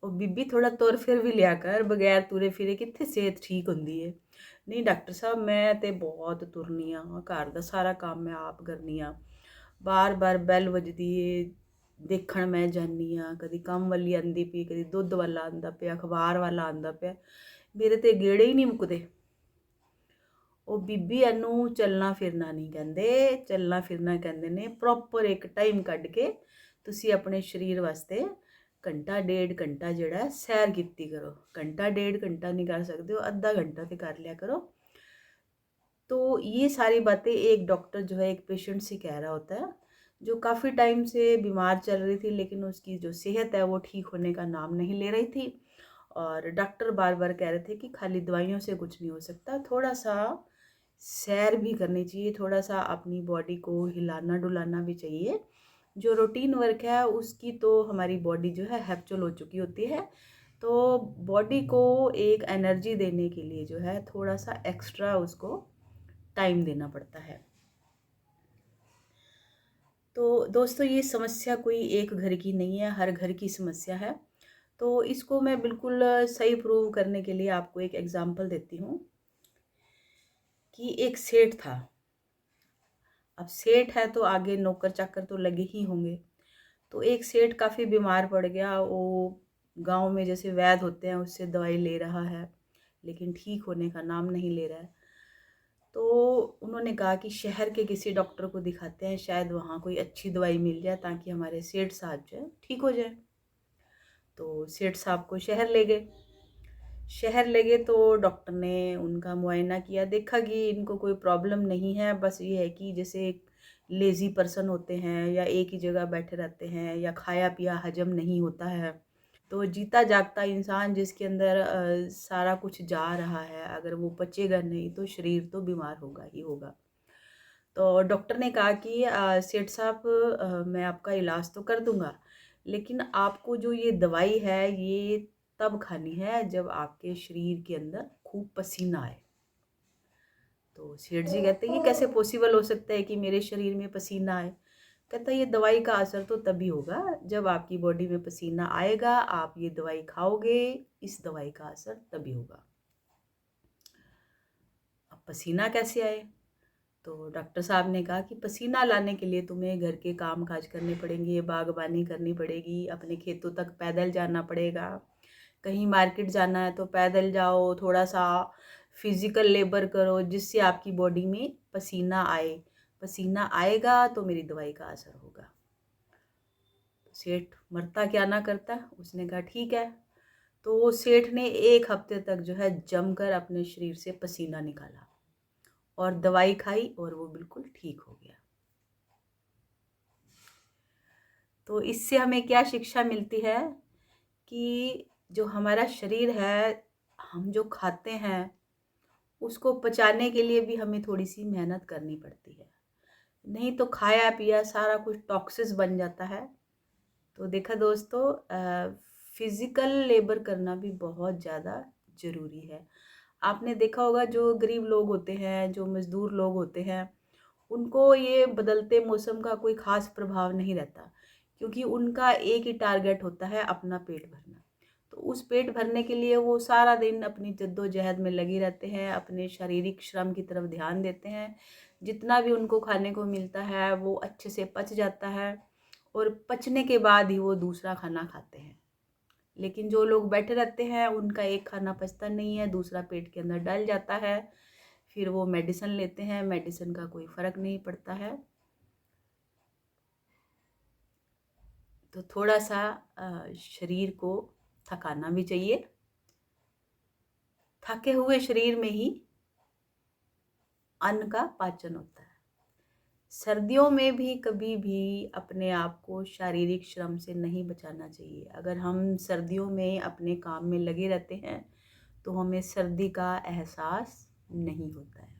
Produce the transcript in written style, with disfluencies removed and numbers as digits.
ਉਹ ਬੀਬੀ ਥੋੜਾ ਤੁਰ ਫਿਰ ਵੀ ਲਿਆ ਕਰ, ਬਗੈਰ ਤੁਰੇ ਫਿਰੇ ਕਿੱਥੇ ਸਿਹਤ ਠੀਕ ਹੁੰਦੀ ਹੈ। ਨਹੀਂ ਡਾਕਟਰ ਸਾਹਿਬ, ਮੈਂ ਤੇ ਬਹੁਤ ਤੁਰਨੀ ਆ, ਘਰ ਦਾ ਸਾਰਾ ਕੰਮ ਮੈਂ ਆਪ ਕਰਨੀ ਆ। ਬਾਰ-ਬਾਰ ਬੈਲ ਵੱਜਦੀ ਏ, ਦੇਖਣ ਮੈਂ ਜਾਂਦੀ ਆ, ਕਦੀ ਕੰਮ ਵਾਲੀ ਆਂਦੀ ਪਈ, ਕਦੀ ਦੁੱਧ ਵਾਲਾ ਆਂਦਾ ਪਿਆ, ਅਖਬਾਰ ਵਾਲਾ ਆਂਦਾ ਪਿਆ, ਮੇਰੇ ਤੇ ਗੇੜੇ ਹੀ ਨਹੀਂ ਮੁੱਕਦੇ। ਉਹ ਬੀਬੀ ਇਹਨੂੰ ਚੱਲਣਾ ਫਿਰਨਾ ਨਹੀਂ ਕਹਿੰਦੇ, ਚੱਲਣਾ ਫਿਰਨਾ ਕਹਿੰਦੇ ਨੇ ਪ੍ਰੋਪਰ ਇੱਕ ਟਾਈਮ ਕੱਢ ਕੇ ਤੁਸੀਂ ਆਪਣੇ ਸਰੀਰ ਵਾਸਤੇ घंटा डेढ़ घंटा जोड़ा सैर की करो। घंटा डेढ़ घंटा नहीं कर सकते हो, आधा घंटा तो कर लिया करो। तो ये सारी बातें एक डॉक्टर जो है एक पेशेंट से कह रहा होता है, जो काफ़ी टाइम से बीमार चल रही थी, लेकिन उसकी जो सेहत है वो ठीक होने का नाम नहीं ले रही थी। और डॉक्टर बार बार कह रहे थे कि खाली दवाइयों से कुछ नहीं हो सकता, थोड़ा सा सैर भी करनी चाहिए, थोड़ा सा अपनी बॉडी को हिलाना डुलाना भी चाहिए। जो रूटीन वर्क है उसकी तो हमारी बॉडी जो है हैप्चुअल हो चुकी होती है, तो बॉडी को एक एनर्जी देने के लिए जो है थोड़ा सा एक्स्ट्रा उसको टाइम देना पड़ता है। तो दोस्तों ये समस्या कोई एक घर की नहीं है, हर घर की समस्या है। तो इसको मैं बिल्कुल सही प्रूव करने के लिए आपको एक एग्जांपल देती हूँ कि एक सेठ था। अब सेठ है तो आगे नौकर चाकर तो लगे ही होंगे। तो एक सेठ काफ़ी बीमार पड़ गया, वो गांव में जैसे वैद्य होते हैं उससे दवाई ले रहा है, लेकिन ठीक होने का नाम नहीं ले रहा है। तो उन्होंने कहा कि शहर के किसी डॉक्टर को दिखाते हैं, शायद वहाँ कोई अच्छी दवाई मिल जाए ताकि हमारे सेठ साहब जो है ठीक हो जाए। तो सेठ साहब को शहर ले गए। शहर ले गए तो डॉक्टर ने उनका मुआयना किया, देखा कि इनको कोई प्रॉब्लम नहीं है, बस ये है कि जैसे लेज़ी पर्सन होते हैं या एक ही जगह बैठे रहते हैं या खाया पिया हजम नहीं होता है। तो जीता जागता इंसान जिसके अंदर सारा कुछ जा रहा है, अगर वो पचेगा नहीं तो शरीर तो बीमार होगा ही होगा। तो डॉक्टर ने कहा कि सेठ साहब, मैं आपका इलाज तो कर दूंगा, लेकिन आपको जो ये दवाई है ये तब खानी है जब आपके शरीर के अंदर खूब पसीना आए। तो सेठ जी कहते हैं ये कैसे पॉसिबल हो सकता है कि मेरे शरीर में पसीना आए। कहता है ये दवाई का असर तो तभी होगा जब आपकी बॉडी में पसीना आएगा, आप ये दवाई खाओगे, इस दवाई का असर तभी होगा। अब पसीना कैसे आए? तो डॉक्टर साहब ने कहा कि पसीना लाने के लिए तुम्हें घर के काम काज करने पड़ेंगे, बागबानी करनी पड़ेगी, अपने खेतों तक पैदल जाना पड़ेगा, कहीं मार्केट जाना है तो पैदल जाओ, थोड़ा सा फिजिकल लेबर करो जिससे आपकी बॉडी में पसीना आए। पसीना आएगा तो मेरी दवाई का असर होगा। सेठ मरता क्या ना करता, उसने कहा ठीक है। तो वो सेठ ने 1 हफ्ते तक जो है जमकर अपने शरीर से पसीना निकाला और दवाई खाई और वो बिल्कुल ठीक हो गया। तो इससे हमें क्या शिक्षा मिलती है कि जो हमारा शरीर है, हम जो खाते हैं उसको पचाने के लिए भी हमें थोड़ी सी मेहनत करनी पड़ती है, नहीं तो खाया पिया सारा कुछ टॉक्सिस बन जाता है। तो देखा दोस्तों, फिज़िकल लेबर करना भी बहुत ज़्यादा ज़रूरी है। आपने देखा होगा जो गरीब लोग होते हैं, जो मज़दूर लोग होते हैं, उनको ये बदलते मौसम का कोई ख़ास प्रभाव नहीं रहता, क्योंकि उनका एक ही टारगेट होता है अपना पेट भरना। तो उस पेट भरने के लिए वो सारा दिन अपनी जद्दोजहद में लगे रहते हैं, अपने शारीरिक श्रम की तरफ ध्यान देते हैं। जितना भी उनको खाने को मिलता है वो अच्छे से पच जाता है और पचने के बाद ही वो दूसरा खाना खाते हैं। लेकिन जो लोग बैठे रहते हैं उनका एक खाना पचता नहीं है, दूसरा पेट के अंदर डल जाता है, फिर वो मेडिसिन लेते हैं, मेडिसिन का कोई फ़र्क नहीं पड़ता है। तो थोड़ा सा शरीर को थकाना भी चाहिए। थके हुए शरीर में ही अन्न का पाचन होता है। सर्दियों में भी कभी भी अपने आप को शारीरिक श्रम से नहीं बचाना चाहिए। अगर हम सर्दियों में अपने काम में लगे रहते हैं तो हमें सर्दी का एहसास नहीं होता है।